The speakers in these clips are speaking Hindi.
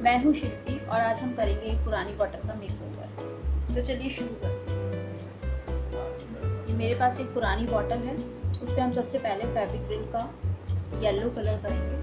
मैं हूँ शिल्पी और आज हम करेंगे एक पुरानी बॉटल का मेकओवर। तो चलिए शुरू करते हैं। मेरे पास एक पुरानी बॉटल है, उस पर हम सबसे पहले फेविक्रिल का येलो कलर करेंगे।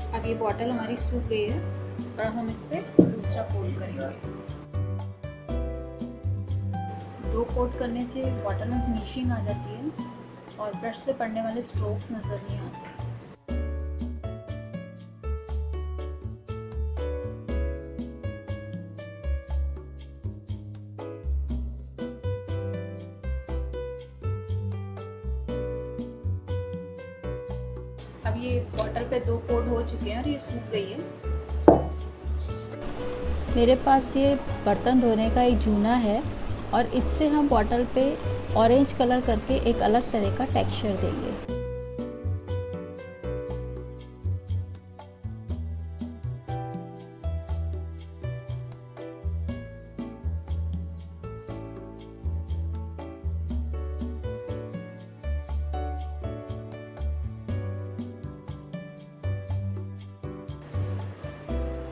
अब ये बॉटल हमारी सूख गई है और अब हम इस पर दूसरा कोट करेंगे। 2 कोट करने से बॉटल में फिनिशिंग आ जाती है और ब्रश से पड़ने वाले स्ट्रोक्स नज़र नहीं आते। अब ये बॉटल पे 2 कोट हो चुके हैं और ये सूख गई है। मेरे पास ये बर्तन धोने का एक जूना है और इससे हम बॉटल पे ऑरेंज कलर करके एक अलग तरह का टेक्सचर देंगे।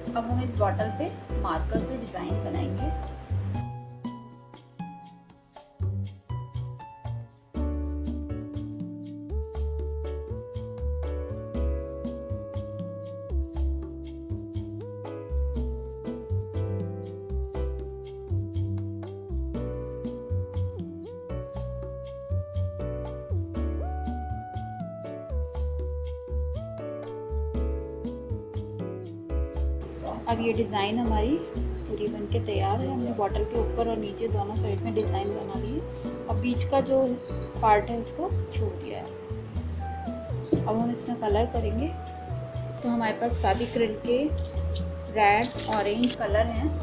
अब हम इस बॉटल पे मार्कर से डिज़ाइन बनाएंगे। अब ये डिज़ाइन हमारी पूरी बनके तैयार है। हमने बॉटल के ऊपर और नीचे दोनों साइड में डिज़ाइन बना लिए और बीच का जो पार्ट है उसको छोड़ दिया है। अब हम इसमें कलर करेंगे। तो हमारे पास फैविक्रिल के रेड ऑरेंज कलर हैं।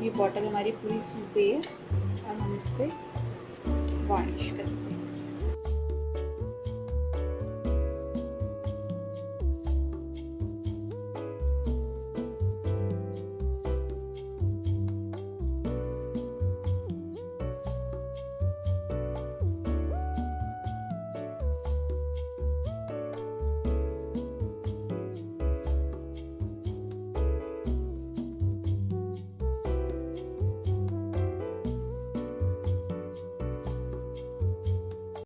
ये बॉटल हमारी पूरी सूख गई है और हम इस पर वार्निश करेंगे।